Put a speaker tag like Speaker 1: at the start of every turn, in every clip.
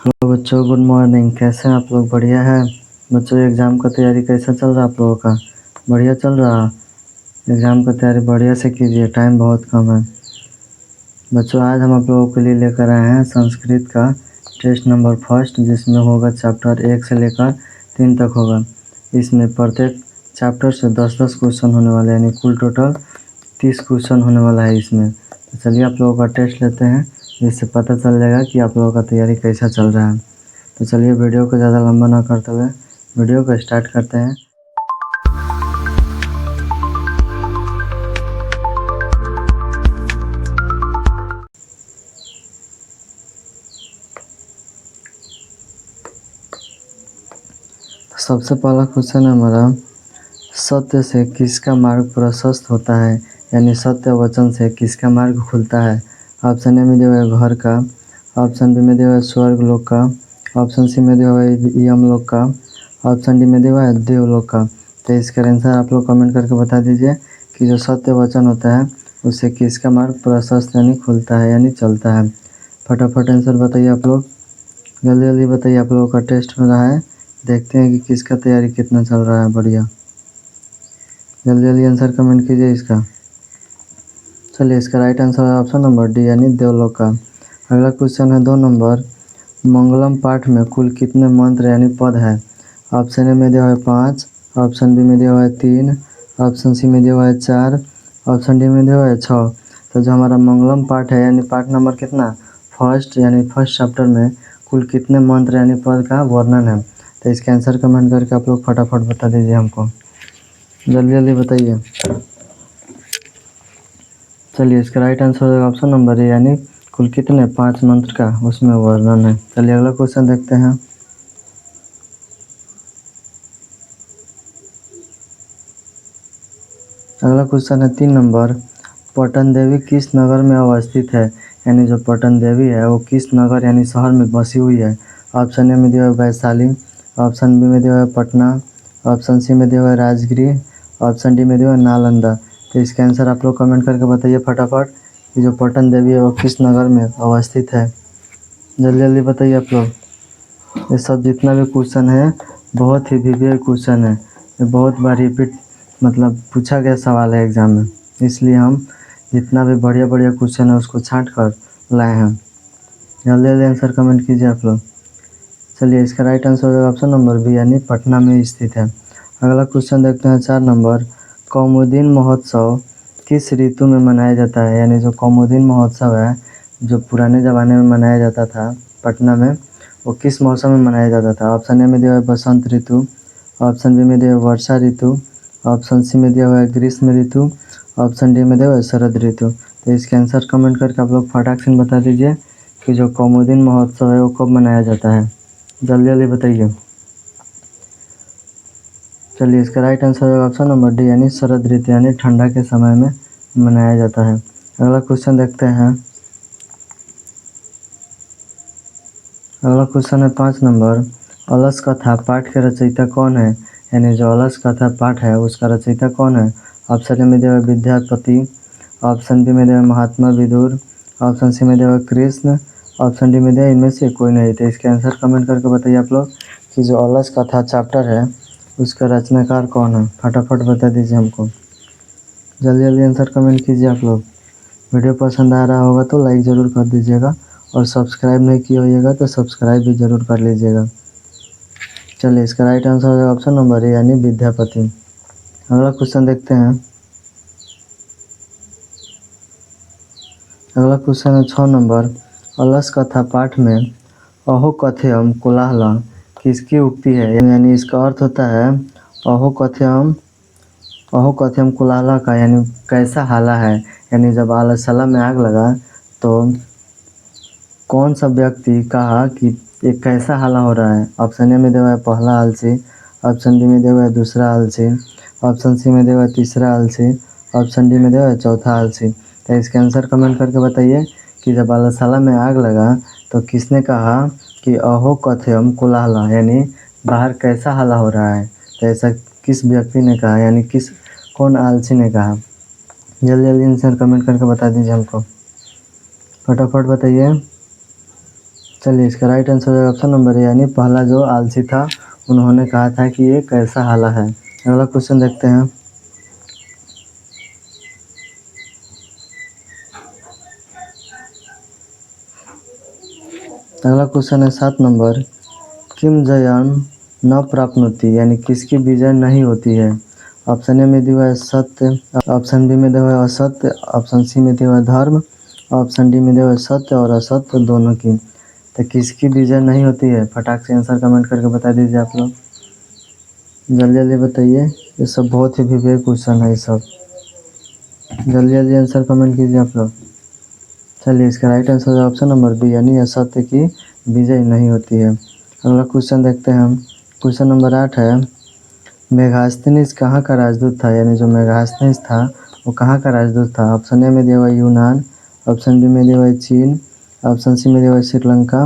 Speaker 1: Hello बच्चों, good morning. कैसे हैं आप लोग? बढ़िया है बच्चों। एग्ज़ाम का तैयारी कैसा चल रहा है आप लोगों का? बढ़िया चल रहा। एग्ज़ाम का तैयारी बढ़िया से कीजिए, टाइम बहुत कम है बच्चों। आज हम आप लोगों के लिए लेकर आए हैं संस्कृत का टेस्ट नंबर फर्स्ट, जिसमें होगा चैप्टर 1 से लेकर 3 तक होगा। इसमें प्रत्येक चैप्टर से 10-10 क्वेश्चन होने वाले हैं, यानी कुल टोटल 30 क्वेश्चन होने वाला है इसमें। तो चलिए आप लोगों का टेस्ट लेते हैं, जिससे पता चल जाएगा कि आप लोगों का तैयारी कैसा चल रहा है। तो चलिए वीडियो को ज़्यादा लंबा ना करते हुए वीडियो को स्टार्ट करते हैं। तो सबसे पहला क्वेश्चन है हमारा, सत्य से किसका मार्ग प्रशस्त होता है, यानी सत्य वचन से किसका मार्ग खुलता है। ऑप्शन ए में दिया हुआ है घर का, ऑप्शन बी में दिया हुआ है स्वर्ग लोक का, ऑप्शन सी में दिया हुआ है यमलोक का, ऑप्शन डी में दिया हुआ है देवलोक का। तो इसका आंसर आप लोग कमेंट करके बता दीजिए कि जो सत्य वचन होता है उससे किसका मार्ग प्रशस्त यानी खुलता है, यानी चलता है। फटाफट आंसर बताइए आप लोग, जल्दी जल्दी बताइए। आप लोगों का टेस्ट हो रहा है, देखते हैं कि किसका तैयारी कितना चल रहा है। बढ़िया, जल्दी जल्दी आंसर कमेंट कीजिए इसका। चलिए, इसका राइट आंसर है ऑप्शन नंबर डी, यानी देवलोक का। अगला क्वेश्चन है 2 नंबर, मंगलम पाठ में कुल कितने मंत्र यानी पद है। ऑप्शन ए में दिया हुआ है 5, ऑप्शन बी में दिया हुआ है 3, ऑप्शन सी में दिया हुआ है 4, ऑप्शन डी में दिया हुआ है 6। तो जो हमारा मंगलम पाठ है, यानी पाठ नंबर कितना, फर्स्ट, यानी फर्स्ट चैप्टर में कुल कितने मंत्र यानी पद का वर्णन है। तो इसका आंसर कमेंट करके आप लोग फटाफट बता दीजिए हमको, जल्दी जल्दी बताइए। चलिए, इसका राइट आंसर होगा ऑप्शन नंबर ए, यानी कुल कितने 5 मंत्र का उसमें वर्णन है। चलिए अगला क्वेश्चन देखते हैं। अगला क्वेश्चन है 3 नंबर, पटन देवी किस नगर में अवस्थित है, यानी जो पटन देवी है वो किस नगर यानी शहर में बसी हुई है। ऑप्शन ए में दिया हुआ है वैशाली, ऑप्शन बी में दिया हुआ है पटना, ऑप्शन सी में दिया हुआ है राजगीर, ऑप्शन डी में दिया हुआ है नालंदा। तो इसका आंसर आप लोग कमेंट करके बताइए फटाफट कि जो पटन देवी है वो किस नगर में अवस्थित है। जल्दी जल्दी बताइए आप लोग। ये सब जितना भी क्वेश्चन है बहुत ही विविध क्वेश्चन है, ये बहुत बार रिपीट मतलब पूछा गया सवाल है एग्ज़ाम में, इसलिए हम जितना भी बढ़िया बढ़िया क्वेश्चन है उसको छांट कर लाए हैं। जल्दी जल्दी आंसर कमेंट कीजिए आप लोग। चलिए, इसका राइट आंसर होगा ऑप्शन नंबर बी, यानी पटना में स्थित है। अगला क्वेश्चन देखते हैं 4 नंबर, कौमुदीन महोत्सव किस ऋतु में मनाया जाता है, यानी जो कौमुदीन महोत्सव है जो पुराने ज़माने में मनाया जाता था पटना में, वो किस मौसम में मनाया जाता था। ऑप्शन ए में दिया हुआ है बसंत ऋतु, ऑप्शन बी में दिया हुआ है वर्षा ऋतु, ऑप्शन सी में दिया हुआ है ग्रीष्म ऋतु, ऑप्शन डी में दिया हुआ है शरद ऋतु। तो इसके आंसर कमेंट करके आप लोग फटाक से बता दीजिए कि जो कौमुदीन महोत्सव है वो कब मनाया जाता है। जल्दी जल्दी बताइए। चलिए, इसका राइट आंसर होगा ऑप्शन नंबर डी, यानी शरद ऋतु, यानी ठंडा के समय में मनाया जाता है। अगला क्वेश्चन देखते हैं। अगला क्वेश्चन है 5 नंबर, अलस कथा पाठ के रचयिता कौन है, यानी जो अलस कथा पाठ है उसका रचयिता कौन है। ऑप्शन ए में दिया हुआ है विद्यापति, ऑप्शन बी में दिया हुआ है महात्मा विदुर, ऑप्शन सी में दिया हुआ है कृष्ण, ऑप्शन डी में दिया इनमें से कोई नहीं। तो इसके आंसर कमेंट करके बताइए आप लोग कि जो अलस कथा चैप्टर है उसका रचनाकार कौन है। फटाफट बता दीजिए हमको, जल्दी जल्दी आंसर कमेंट कीजिए आप लोग। वीडियो पसंद आ रहा होगा तो लाइक ज़रूर कर दीजिएगा, और सब्सक्राइब नहीं किया होइएगा तो सब्सक्राइब भी ज़रूर कर लीजिएगा। चलिए, इसका राइट आंसर हो जाएगा ऑप्शन नंबर ए, यानी विद्यापति। अगला क्वेश्चन देखते हैं। अगला क्वेश्चन है 6 नंबर, अलस कथा पाठ में अहो कथयम कोलाहल किसकी उक्ति है, यानी इसका अर्थ होता है अहो कथयम कोलाहल का, यानी कैसा हाला है, यानी जब आलसला में आग लगा तो कौन सा व्यक्ति कहा कि ये कैसा हाला हो रहा है। ऑप्शन ए में दिया हुआ है पहला आलसी, ऑप्शन बी में दिया हुआ है दूसरा आलसी, ऑप्शन सी में दिया हुआ है तीसरा आलसी, ऑप्शन डी में दिया हुआ है चौथा आलसी। तो इसके आंसर कमेंट करके बताइए कि जब आलसला में आग लगा तो किसने कहा कि अहो कथयम कोलाहल, यानी बाहर कैसा हाला हो रहा है। तो ऐसा किस व्यक्ति ने कहा, यानी कौन आलसी ने कहा। जल्दी जल्दी आंसर कमेंट करके बता दीजिए हमको, फटाफट बताइए। चलिए इसका राइट आंसर हो जाएगा ऑप्शन नंबर ए, यानी पहला जो आलसी था उन्होंने कहा था कि ये कैसा हाला है। अगला क्वेश्चन देखते हैं। अगला क्वेश्चन है 7 नंबर, किम जयन न प्राप्नोति, यानी किसकी विजय नहीं होती है। ऑप्शन ए में दिया हुआ है सत्य, ऑप्शन बी में दिया हुआ है असत्य, ऑप्शन सी में दिया हुआ है धर्म, ऑप्शन डी में दिया हुआ है सत्य और असत्य दोनों की। तो किसकी विजय नहीं होती है, फटाक से आंसर कमेंट करके बता दीजिए आप लोग, जल्दी जल्दी बताइए। ये सब बहुत ही विवेक क्वेश्चन है, ये सब जल्दी जल्दी आंसर कमेंट कीजिए आप लोग। चलिए इसका राइट आंसर है ऑप्शन नंबर बी, यानी असत्य की विजय नहीं होती है। अगला क्वेश्चन देखते हैं हम। क्वेश्चन नंबर 8 है, मेगास्थनीज कहाँ का राजदूत था, यानी जो मेगास्थनीज था वो कहाँ का राजदूत था। ऑप्शन ए में दिया हुआ है यूनान, ऑप्शन बी में दिया हुआ है चीन, ऑप्शन सी में दिया हुआ है श्रीलंका,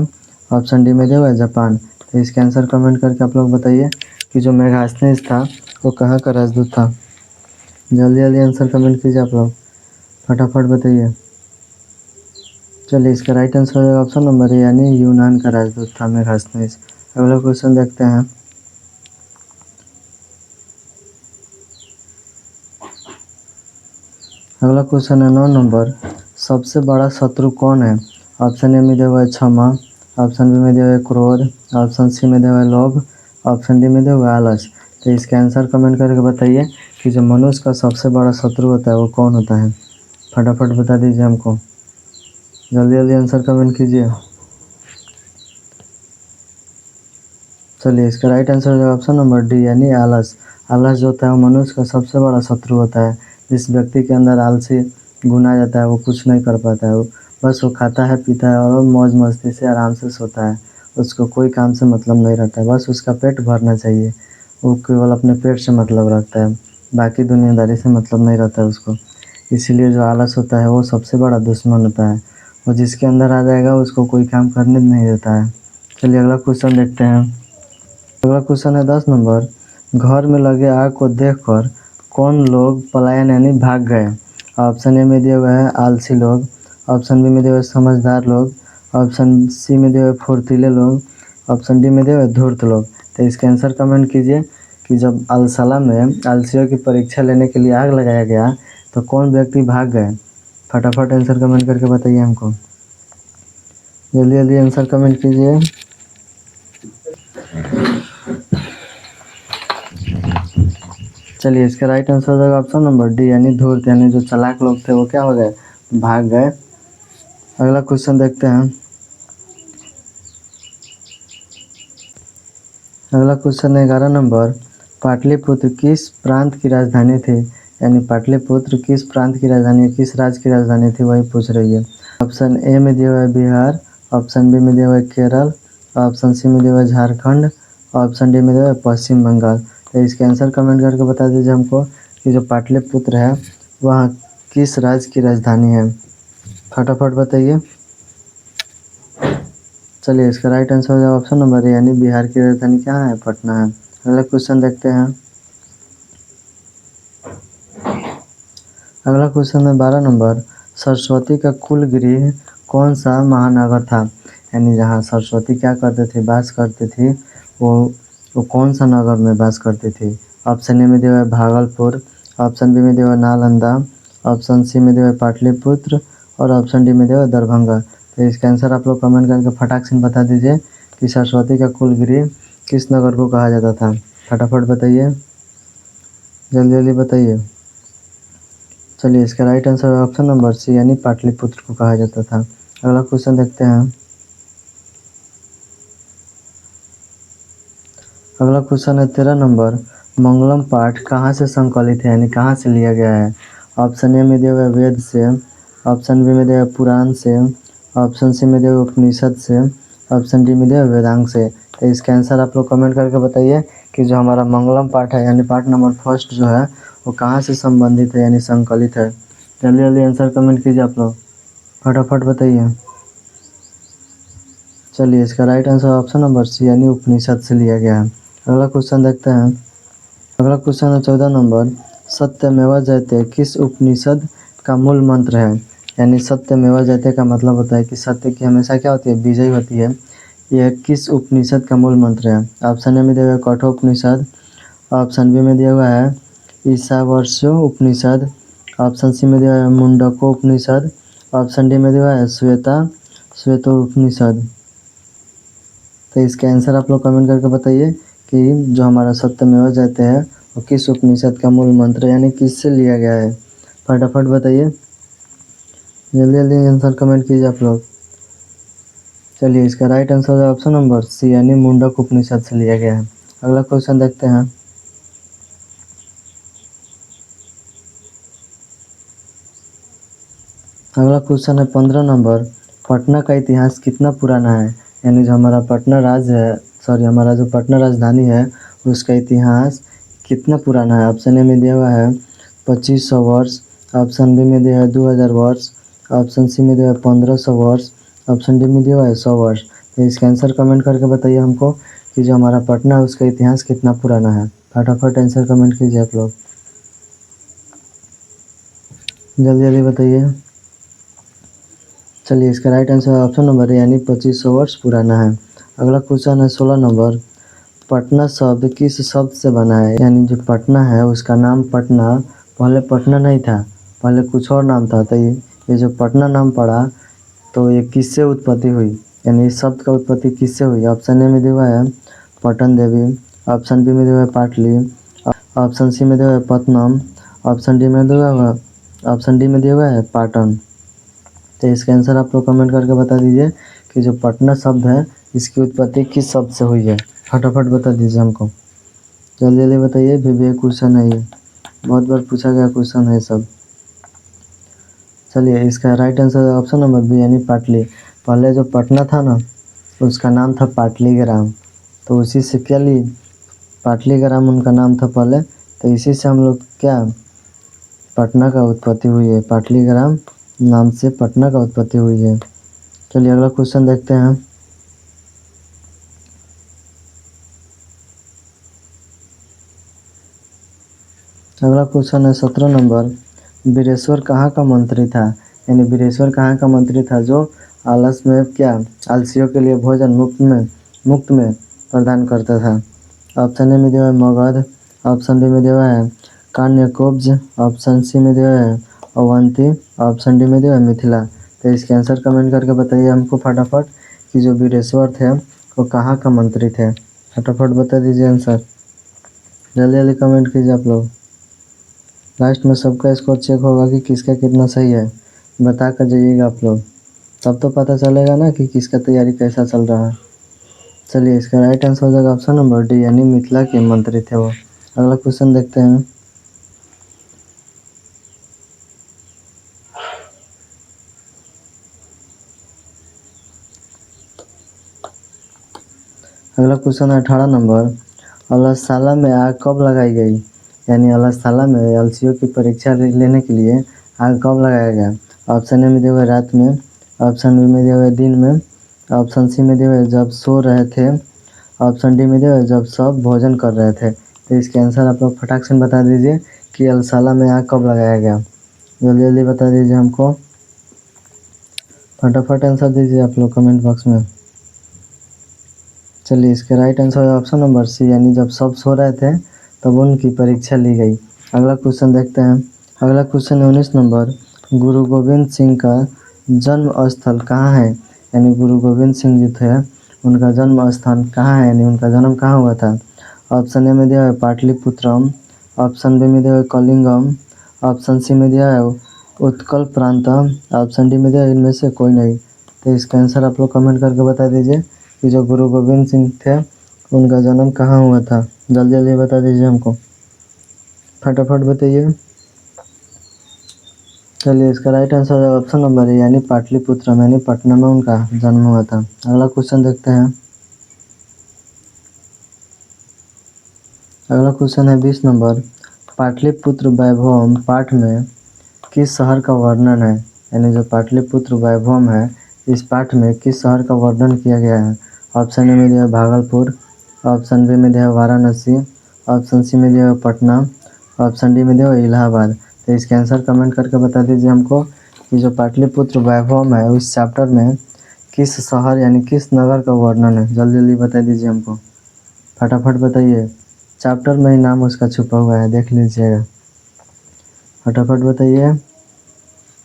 Speaker 1: ऑप्शन डी में दिया हुआ है जापान। तो इसका आंसर कमेंट करके आप लोग बताइए कि जो मेगास्थनीज था वो कहाँ का राजदूत था। जल्दी जल्दी आंसर कमेंट कीजिए आप लोग, फटाफट बताइए। चलिए इसका राइट आंसर है ऑप्शन नंबर ए, यानी यूनान का राजदूत था मेगास्थनीज। अगला क्वेश्चन देखते हैं। अगला क्वेश्चन है 9 नंबर, सबसे बड़ा शत्रु कौन है। ऑप्शन ए में दिया हुआ है क्षमा, ऑप्शन बी में दिया हुआ है क्रोध, ऑप्शन सी में दिया हुआ है लोभ, ऑप्शन डी में दिया हुआ है आलस। तो इसका आंसर कमेंट करके बताइए कि जो मनुष्य का सबसे बड़ा शत्रु होता है वो कौन होता है। फटाफट बता दीजिए हमको, जल्दी जल्दी आंसर कमेंट कीजिए। चलिए इसका राइट आंसर है ऑप्शन नंबर डी, यानी आलस। आलस जो होता है वो मनुष्य का सबसे बड़ा शत्रु होता है। जिस व्यक्ति के अंदर आलसी गुण आ जाता है वो कुछ नहीं कर पाता है, वो बस वो खाता है पीता है और वो मौज मस्ती से आराम से सोता है। उसको कोई काम से मतलब नहीं रहता है, बस उसका पेट भरना चाहिए। वो केवल अपने पेट से मतलब रखता है, बाकी दुनियादारी से मतलब नहीं रहता है उसको। इसीलिए जो आलस होता है वो सबसे बड़ा दुश्मन होता है, वो जिसके अंदर आ जाएगा उसको कोई काम करने नहीं देता है। चलिए अगला क्वेश्चन देखते हैं। अगला क्वेश्चन है 10 नंबर, घर में लगे आग को देखकर कौन लोग पलायन यानी भाग गए। ऑप्शन ए में दिया हुआ है आलसी लोग, ऑप्शन बी में दिया हुआ है समझदार लोग, ऑप्शन सी में दिया हुआ है फुर्तीले लोग, ऑप्शन डी में दिया हुआ है धूर्त लोग। तो इसका आंसर कमेंट कीजिए कि जब अलसला में आलसियों की परीक्षा लेने के लिए आग लगाया गया तो कौन व्यक्ति भाग गए। फटाफट आंसर कमेंट करके बताइए हमको, जल्दी जल्दी आंसर कमेंट कीजिए। चलिए इसका राइट आंसर हो जाएगा ऑप्शन नंबर डी, यानी धूर्त, यानी जो चालाक लोग थे वो क्या हो गए, भाग गए। अगला क्वेश्चन देखते हैं। अगला क्वेश्चन है 11 नंबर, पाटलिपुत्र किस प्रांत की राजधानी थी, यानी पाटलिपुत्र किस प्रांत की राजधानी, किस राज्य की राजधानी थी वही पूछ रही है। ऑप्शन ए में दिया हुआ है बिहार, ऑप्शन बी में दिया हुआ है केरल, ऑप्शन सी में दिया हुआ है झारखंड, ऑप्शन डी में दिया हुआ है पश्चिम बंगाल। तो इसके आंसर कमेंट करके बता दीजिए हमको कि जो पाटलिपुत्र है वह किस राज्य की राजधानी है। फटाफट बताइए। चलिए इसका राइट आंसर हो जाएगा ऑप्शन नंबर ए, यानी बिहार की राजधानी क्या है, पटना है। अगला क्वेश्चन देखते हैं। अगला क्वेश्चन है 12 नंबर, सरस्वती का कुल गृह कौन सा महानगर था, यानी जहाँ सरस्वती क्या करते थे, वास करते थे, वो कौन सा नगर में वास करती थी। ऑप्शन ए में दिया हुआ है भागलपुर, ऑप्शन बी में दिया हुआ है नालंदा, ऑप्शन सी में दिया हुआ है पाटलिपुत्र और ऑप्शन डी में दिया हुआ है दरभंगा। तो इसका आंसर आप लोग कमेंट करके फटाक से बता दीजिए कि सरस्वती का कुल गृह किस नगर को कहा जाता था। फटाफट बताइए, जल्दी जल्दी बताइए। चलिए इसका राइट आंसर है ऑप्शन नंबर सी, यानी पाटलिपुत्र को कहा जाता था। अगला क्वेश्चन देखते हैं। अगला क्वेश्चन है 13 नंबर, मंगलम पाठ कहाँ से संकलित है, यानी कहाँ से लिया गया है। ऑप्शन ए में दिया हुआ है वेद से, ऑप्शन बी में दिया हुआ है पुराण से, ऑप्शन सी में दिया हुआ है उपनिषद से, ऑप्शन डी में दिया हुआ है वेदांग से। तो इसका आंसर आप लोग कमेंट करके बताइए कि जो हमारा मंगलम पाठ है यानी पाठ नंबर फर्स्ट जो है वो कहाँ से संबंधित है यानी संकलित है। जल्दी जल्दी आंसर कमेंट कीजिए आप लोग, फटाफट बताइए। चलिए इसका right answer option number C, यानी उपनिषद से लिया गया है। अगला क्वेश्चन देखते हैं। अगला क्वेश्चन है 14 नंबर, सत्यमेव जयते किस उपनिषद का मूल मंत्र है, यानी सत्यमेव जयते का मतलब होता है कि सत्य की हमेशा क्या होती है, विजय होती है। यह किस उपनिषद का मूल मंत्र है? ऑप्शन ए में दिया हुआ है कठोपनिषद, ऑप्शन बी में दिया हुआ है ईशावास्य उपनिषद, ऑप्शन सी में दिया हुआ है मुंडको उपनिषद, ऑप्शन डी में दिया हुआ है श्वेतोपनिषद। तो इसका आंसर आप लोग कमेंट करके बताइए कि जो हमारा सत्यमेव जयते है वो किस उपनिषद का मूल मंत्र यानी किससे लिया गया है। फटाफट बताइए, जल्दी जल्दी आंसर कमेंट कीजिए आप लोग। चलिए इसका राइट आंसर है ऑप्शन नंबर सी यानी मुंडक उपनिषद से लिया गया है। अगला क्वेश्चन देखते हैं। अगला क्वेश्चन है 15 नंबर, पटना का इतिहास कितना पुराना है? यानी जो हमारा पटना राज्य है, हमारा जो पटना राजधानी है उसका इतिहास कितना पुराना है? ऑप्शन ए में दिया हुआ है 2500 वर्ष, ऑप्शन बी में दिया है 2000 वर्ष, ऑप्शन सी में दिया है 1500 वर्ष, ऑप्शन डी में दिया हुआ है 100 वर्ष। तो इसका आंसर कमेंट करके बताइए हमको कि जो हमारा पटना है उसका इतिहास कितना पुराना है। फटाफट आंसर कमेंट कीजिए आप लोग, जल्दी जल्दी बताइए। चलिए इसका राइट आंसर है ऑप्शन नंबर यानी 2500 वर्ष पुराना है। अगला क्वेश्चन है 16 नंबर, पटना शब्द किस शब्द से बना है? यानी जो पटना है उसका नाम पटना पहले पटना नहीं था, पहले कुछ और नाम था। तो ये जो पटना नाम पड़ा तो ये किससे उत्पत्ति हुई? यानी इस शब्द का उत्पत्ति किससे हुई? ऑप्शन ए में दिया हुआ है पटन देवी, ऑप्शन बी में दिया हुआ है पाटली, ऑप्शन सी में दिया हुआ है पत्तनम, ऑप्शन डी में दिया हुआ है पाटन। तो इसका आंसर आप लोग कमेंट करके बता दीजिए कि जो पटना शब्द है इसकी उत्पत्ति किस शब्द से हुई है। फटाफट बता दीजिए हमको, जल्दी जल्दी बताइए। भी क्वेश्चन है ये, बहुत बार पूछा गया क्वेश्चन है सब। चलिए इसका राइट आंसर है ऑप्शन नंबर बी यानी पाटली। पहले जो पटना था ना उसका नाम था पाटलीग्राम, तो उसी से क्या ली, पाटलीग्राम उनका नाम था पहले, तो इसी से हम लोग क्या पटना का उत्पत्ति हुई है, पाटलीग्राम नाम से पटना का उत्पत्ति हुई है। चलिए अगला क्वेश्चन देखते हैं। अगला क्वेश्चन है 17 नंबर, वीरेश्वर कहाँ का मंत्री था? यानी वीरेश्वर कहाँ का मंत्री था जो आलस में क्या आलसियों के लिए भोजन मुफ्त में प्रदान करता था? ऑप्शन ए में दिया है मगध, ऑप्शन बी में दिया है कान्यकोब्ज, ऑप्शन सी में दिया है अवंती, ऑप्शन डी में दिया है मिथिला। तो इसके आंसर कमेंट करके बताइए हमको फटाफट कि जो वीरेश्वर थे वो कहाँ का मंत्री थे। फटाफट बता दीजिए आंसर, जल्दी जल्दी कमेंट कीजिए आप लोग। लास्ट में सबका स्कोर चेक होगा कि किसका कितना सही है, बता कर जाइएगा आप लोग, तब तो पता चलेगा ना कि किसका तैयारी कैसा चल रहा है। चलिए इसका राइट आंसर हो जाएगा ऑप्शन नंबर डी यानी मिथिला के मंत्री थे वो। अगला क्वेश्चन देखते हैं। अगला क्वेश्चन है 18 नंबर, अलसशाला में आग कब लगाई गई? यानी अलसशाला में एलसीओ की परीक्षा लेने के लिए आग कब लगाया गया? ऑप्शन ए में दिया हुआ है रात में, ऑप्शन बी में दिया हुआ है दिन में, ऑप्शन सी में दिया हुआ है जब सो रहे थे, ऑप्शन डी में दिया हुआ है जब सब भोजन कर रहे थे। तो इसके आंसर आप लोग फटाक से बता दीजिए कि अलसशाला में आग कब लगाया गया। जल्दी जल्दी बता दीजिए हमको, फटाफट आंसर दीजिए आप लोग कमेंट बॉक्स में। चलिए इसका राइट आंसर है ऑप्शन नंबर सी यानी जब सब सो रहे थे तब उनकी परीक्षा ली गई। अगला क्वेश्चन देखते हैं। अगला क्वेश्चन है 19 नंबर, गुरु गोविंद सिंह का जन्म स्थल कहाँ है? यानी गुरु गोविंद सिंह जी थे उनका जन्म स्थान कहाँ है, यानी उनका जन्म कहाँ हुआ था? ऑप्शन ए में दिया है पाटलिपुत्रम, ऑप्शन बी में दिया है कलिंगम, ऑप्शन सी में दिया है उत्कल प्रांत, ऑप्शन डी में दिया है इनमें से कोई नहीं। तो इसका आंसर आप लोग कमेंट करके बता दीजिए कि जो गुरु गोविंद सिंह थे उनका जन्म कहाँ हुआ था। जल्दी जल्दी बता दीजिए हमको, फटाफट बताइए। चलिए इसका राइट आंसर है ऑप्शन नंबर है यानी पाटलिपुत्र यानी पटना में उनका जन्म हुआ था। अगला क्वेश्चन देखते हैं। अगला क्वेश्चन है 20 नंबर, पाटलिपुत्र वैभवम पाठ में किस शहर का वर्णन है? यानी जो पाटलिपुत्र वैभवम है इस पाठ में किस शहर का वर्णन किया गया है? ऑप्शन ए में दिया है भागलपुर, ऑप्शन बी में दिया है वाराणसी, ऑप्शन सी में दिया है पटना, ऑप्शन डी में दिया है इलाहाबाद। तो इसके आंसर कमेंट करके बता दीजिए हमको कि जो पाटलिपुत्र वैभवम है उस चैप्टर में किस शहर यानी किस नगर का वर्णन है? जल्दी जल्दी बता दीजिए हमको, फटाफट बताइए। चैप्टर में ही नाम उसका छुपा हुआ है, देख लीजिएगा, फटाफट बताइए।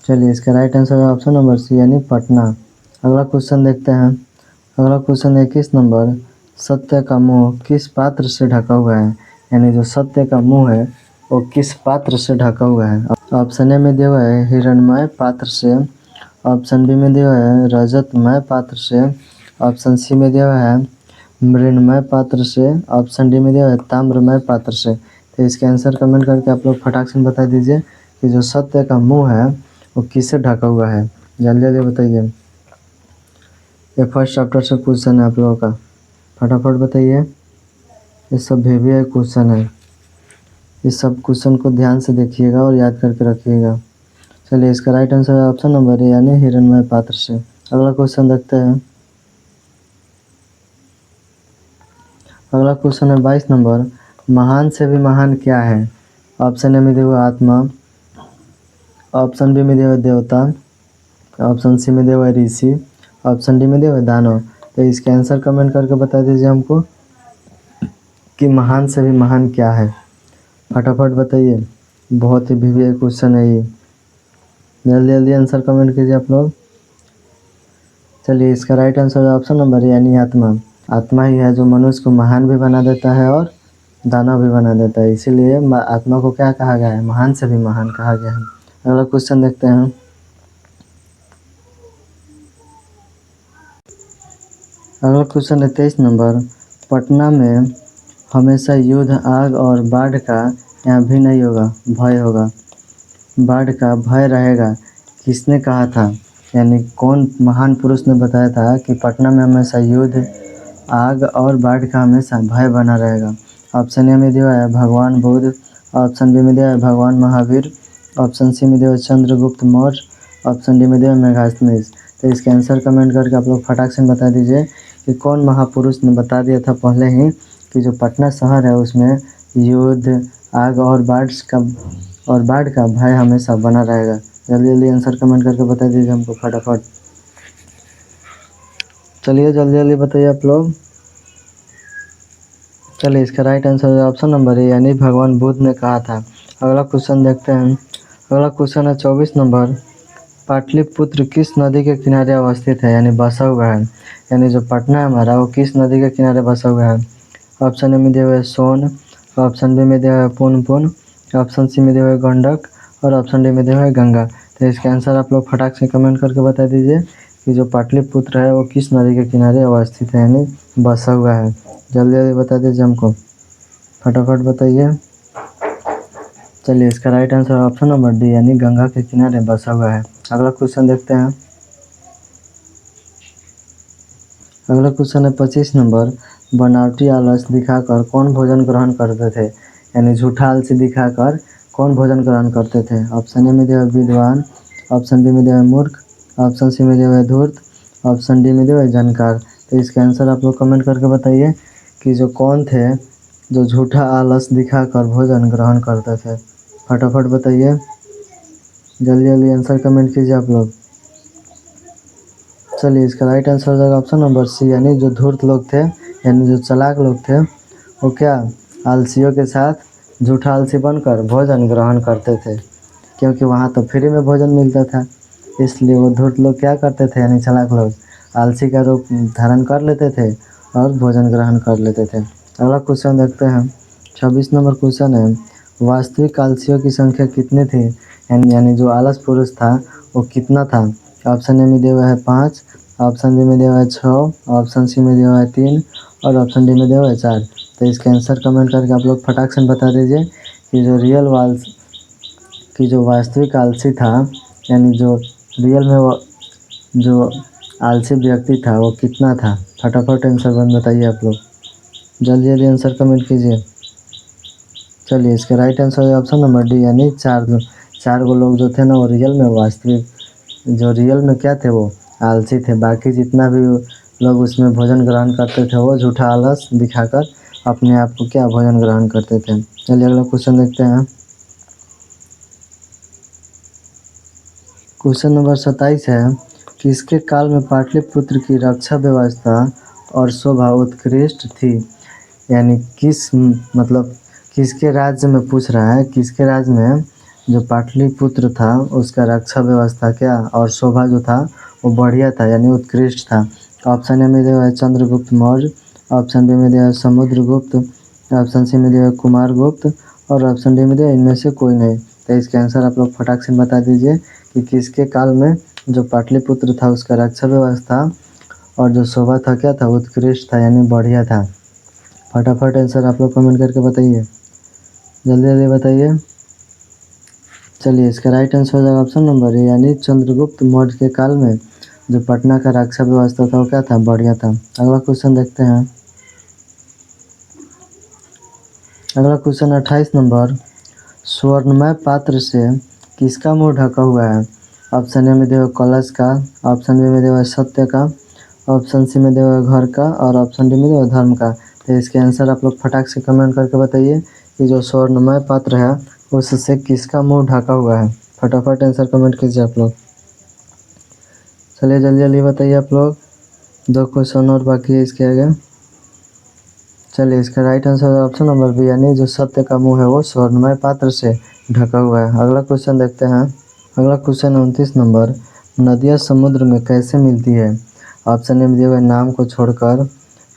Speaker 1: चलिए इसका राइट आंसर है ऑप्शन नंबर सी यानी पटना। अगला क्वेश्चन देखते हैं। अगला क्वेश्चन 21 नंबर, सत्य का मुंह किस पात्र से ढका हुआ है? यानी जो सत्य का मुंह है वो किस पात्र से ढका हुआ है? ऑप्शन ए में दिया हुआ है हिरणमय पात्र से, ऑप्शन बी में दिया हुआ है रजतमय पात्र से, ऑप्शन सी में दिया हुआ है मृण्मय पात्र से, ऑप्शन डी में दिया हुआ है ताम्रमय पात्र से। तो इसके आंसर कमेंट करके आप लोग फटाक से बता दीजिए कि जो सत्य का मुंह है वो किससे ढका हुआ है? जल्दी जल्दी बताइए। ये फर्स्ट चैप्टर से क्वेश्चन है आप लोगों का, फटाफट बताइए। ये सब भी क्वेश्चन है, इस सब क्वेश्चन को ध्यान से देखिएगा और याद करके रखिएगा। चलिए इसका राइट आंसर है ऑप्शन नंबर ए यानी हिरणमय पात्र से। अगला क्वेश्चन देखते हैं। अगला क्वेश्चन है 22 नंबर, महान से भी महान क्या है? ऑप्शन ए में दिया हुआ आत्मा, ऑप्शन बी में दिया हुआ देवता, ऑप्शन सी में दिया हुआ ऋषि, ऑप्शन डी में दिया हुआ दानव। तो इसके आंसर कमेंट करके बता दीजिए हमको कि महान से भी महान क्या है, फटाफट बताइए। बहुत ही भी क्वेश्चन है ये, जल्दी जल्दी आंसर कमेंट कीजिए आप लोग। चलिए इसका राइट आंसर है ऑप्शन नंबर यानी आत्मा। आत्मा ही है जो मनुष्य को महान भी बना देता है और दानव भी बना देता है, इसीलिए आत्मा को क्या कहा गया है? महान से भी महान कहा गया है। अगला क्वेश्चन देखते हैं। अगला क्वेश्चन है 23 नंबर, पटना में हमेशा युद्ध, आग और बाढ़ का यहाँ भी नहीं होगा, भय होगा, बाढ़ का भय रहेगा, किसने कहा था? यानी कौन महान पुरुष ने बताया था कि पटना में हमेशा युद्ध, आग और बाढ़ का हमेशा भय बना रहेगा? ऑप्शन ए में दिया है भगवान बुद्ध, ऑप्शन बी में दिया है भगवान महावीर, ऑप्शन सी में दिया है चंद्रगुप्त मौर्य, ऑप्शन डी में दिया है मेगास्थनीज। तो इसके आंसर कमेंट करके आप लोग फटाक से बता दीजिए कि कौन महापुरुष ने बता दिया था पहले ही कि जो पटना शहर है उसमें युद्ध, आग और बाढ़ का भय हमेशा बना रहेगा। जल्दी जल्दी आंसर कमेंट करके बता दीजिए हमको, फटाफट। चलिए जल्दी जल्दी बताइए आप लोग। चलिए इसका राइट आंसर है ऑप्शन नंबर ए यानी भगवान बुद्ध ने कहा था। अगला क्वेश्चन देखते हैं। अगला क्वेश्चन है 24 नंबर, पाटलिपुत्र किस नदी के किनारे अवस्थित है यानी बसा हुआ है? यानी जो पटना है हमारा वो किस नदी के किनारे बसा हुआ है? ऑप्शन ए में दिया हुआ है सोन, ऑप्शन बी में दिया हुआ है पुनपुन, ऑप्शन सी में दिया हुआ है गंडक और ऑप्शन डी में दिया हुआ है गंगा। तो इसका आंसर आप लोग फटाक से कमेंट करके बता दीजिए कि जो पाटलिपुत्र है वो किस नदी के किनारे अवस्थित है यानी बसा हुआ है। जल्दी जल्दी बता दीजिए हमको, फटाफट बताइए। चलिए इसका right answer option number D यानी गंगा के किनारे बसा हुआ है। अगला क्वेश्चन देखते हैं। अगला क्वेश्चन है 25 नंबर, बनावटी आलस दिखाकर कौन भोजन ग्रहण करते थे? यानी झूठा आलसी दिखाकर कौन भोजन ग्रहण करते थे? ऑप्शन ए में दिया विद्वान, ऑप्शन बी में दिया मूर्ख, ऑप्शन सी में दिया धूर्त, ऑप्शन डी में दिया जानकार। तो इसका आंसर आप लोग कमेंट करके बताइए कि जो कौन थे जो झूठा आलस दिखाकर भोजन ग्रहण करते थे, फटाफट बताइए। जल्दी जल्दी आंसर कमेंट कीजिए आप लोग। चलिए इसका राइट आंसर हो जाएगा ऑप्शन नंबर सी यानी जो धूर्त लोग थे यानी जो चालाक लोग थे वो क्या आलसियों के साथ झूठा आलसी बनकर भोजन ग्रहण करते थे, क्योंकि वहाँ तो फ्री में भोजन मिलता था, इसलिए वो धूर्त लोग क्या करते थे यानी चालाक लोग आलसी का रूप धारण कर लेते थे और भोजन ग्रहण कर लेते थे। अगला क्वेश्चन देखते हैं। 26 नंबर क्वेश्चन है, वास्तविक आलसियों की संख्या कितनी थी? यानी जो आलस पुरुष था वो कितना था? ऑप्शन ए में दिया हुआ है 5, ऑप्शन बी में दिया हुआ है 6, ऑप्शन सी में दिया हुआ है 3 और ऑप्शन डी में दिया हुआ है 4। तो इसके आंसर कमेंट करके आप लोग फटाक से बता दीजिए कि जो वास्तविक आलसी था यानी जो रियल में वो जो आलसी व्यक्ति था वो कितना था? फटाफट आंसर बताइए आप लोग, जल्दी जल्दी आंसर कमेंट कीजिए। चलिए इसका राइट आंसर है ऑप्शन नंबर डी यानी 4 गो लोग जो थे ना वो रियल में वास्तविक जो रियल में क्या थे वो आलसी थे, बाकी जितना भी लोग उसमें भोजन ग्रहण करते थे वो झूठा आलस दिखाकर अपने आप को क्या भोजन ग्रहण करते थे। चलिए अगला क्वेश्चन देखते हैं। क्वेश्चन नंबर 27 है किसके काल में पाटलिपुत्र की रक्षा व्यवस्था और शोभा उत्कृष्ट थी? यानी मतलब किसके राज्य में पूछ रहा है, किसके राज्य में जो पाटलिपुत्र था उसका रक्षा व्यवस्था क्या और शोभा जो था वो बढ़िया था यानी उत्कृष्ट था। ऑप्शन ए में दिया है चंद्रगुप्त मौर्य, ऑप्शन बी में दिया है समुद्रगुप्त, ऑप्शन सी में दिया है कुमारगुप्त और ऑप्शन डी में दिया इनमें से कोई नहीं। तो इसके आंसर आप लोग फटाक से बता दीजिए कि किसके काल में जो पाटलिपुत्र था उसका रक्षा व्यवस्था और जो शोभा था क्या था, उत्कृष्ट था यानी बढ़िया था। फटाफट आंसर आप लोग कमेंट करके बताइए, जल्दी जल्दी बताइए। चलिए इसका राइट आंसर हो जाएगा ऑप्शन नंबर ए यानी चंद्रगुप्त मौर्य के काल में जो पटना का रक्षा व्यवस्था था वो क्या था, बढ़िया था। अगला क्वेश्चन देखते हैं। अगला क्वेश्चन 28 नंबर, स्वर्णमय पात्र से किसका मुंह ढका हुआ है? ऑप्शन ए में दिया कलश का, ऑप्शन बी में दिया सत्य का, ऑप्शन सी में दिया घर का और ऑप्शन डी में दिया धर्म का। तो इसके आंसर आप लोग फटाक से कमेंट करके बताइए कि जो स्वर्णमय पात्र है उससे किसका मुंह ढका हुआ है। फटाफट आंसर कमेंट कीजिए आप लोग। चलिए जल्दी जल्दी बताइए आप लोग, 2 क्वेश्चन और बाकी है इसके आगे। चलिए इसका राइट आंसर है ऑप्शन नंबर बी यानी जो सत्य का मुंह है वो स्वर्णमय पात्र से ढका हुआ है। अगला क्वेश्चन देखते हैं। अगला क्वेश्चन 29 नंबर, नदियाँ समुद्र में कैसे मिलती है? ऑप्शन ए में दिए हुए नाम को छोड़कर,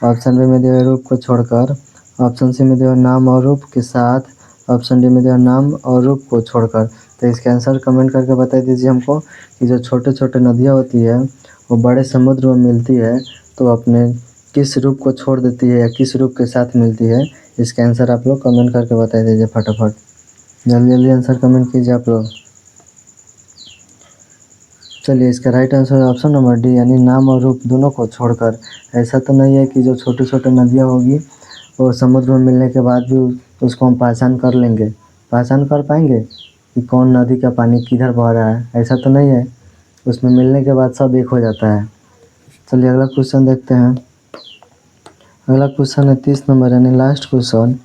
Speaker 1: ऑप्शन बी में दिए हुए रूप को छोड़कर, ऑप्शन सी में दिए हुए नाम और रूप के साथ, ऑप्शन डी में दिया नाम और रूप को छोड़कर। तो इसके आंसर कमेंट करके बता दीजिए हमको कि जो छोटे छोटे नदियाँ होती है वो बड़े समुद्र में मिलती है तो अपने किस रूप को छोड़ देती है या किस रूप के साथ मिलती है। इसका आंसर आप लोग कमेंट करके बता दीजिए फटाफट, जल्दी जल्दी आंसर कमेंट कीजिए आप लोग। चलिए इसका राइट आंसर है ऑप्शन नंबर डी यानी नाम और रूप दोनों को छोड़कर। ऐसा तो नहीं है कि जो छोटे छोटे नदियाँ होगी वो समुद्र में मिलने के बाद भी उसको हम पहचान कर लेंगे, पहचान कर पाएंगे कि कौन नदी का पानी किधर बह रहा है, ऐसा तो नहीं है। उसमें मिलने के बाद सब एक हो जाता है। चलिए अगला क्वेश्चन देखते हैं। अगला क्वेश्चन है 30 नंबर यानी लास्ट क्वेश्चन,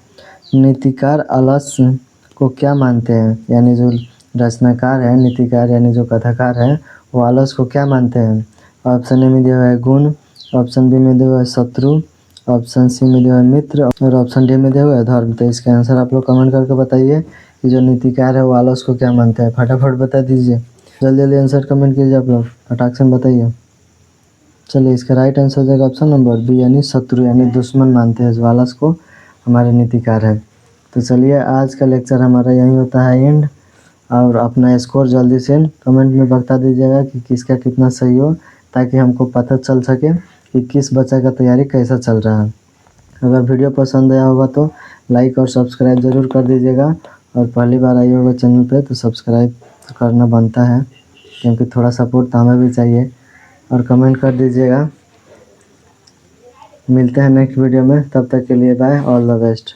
Speaker 1: नीतिकार आलस्य को क्या मानते हैं? यानी जो रचनाकार है, नीतिकार यानी जो कथाकार है वो आलस्य को क्या मानते हैं? ऑप्शन ए में दिया हुआ है गुण, ऑप्शन बी में दिया हुआ है शत्रु, ऑप्शन सी में दिया हुआ है मित्र और ऑप्शन डी में दिया हुआ है धर्म। तो इसका आंसर आप लोग कमेंट करके बताइए कि जो नीतिकार है वो आलस्य को क्या मानते हैं। फटाफट बता दीजिए, जल्दी जल्दी आंसर कमेंट कीजिए आप लोग, फटाक से बताइए। चलिए इसका राइट आंसर हो जाएगा ऑप्शन नंबर बी यानी शत्रु यानी दुश्मन मानते हैं जो आलस्य को हमारे नीतिकार है। तो चलिए आज का लेक्चर हमारा यहीं होता है एंड, और अपना स्कोर जल्दी से कमेंट में बता दीजिएगा कि किसका कितना सही हो ताकि हमको पता चल सके कि किस बच्चा का तैयारी कैसा चल रहा है। अगर वीडियो पसंद आया होगा तो लाइक और सब्सक्राइब ज़रूर कर दीजिएगा और पहली बार आए होगा चैनल पे तो सब्सक्राइब करना बनता है क्योंकि थोड़ा सपोर्ट तो हमें भी चाहिए। और कमेंट कर दीजिएगा। मिलते हैं नेक्स्ट वीडियो में, तब तक के लिए बाय, ऑल द बेस्ट।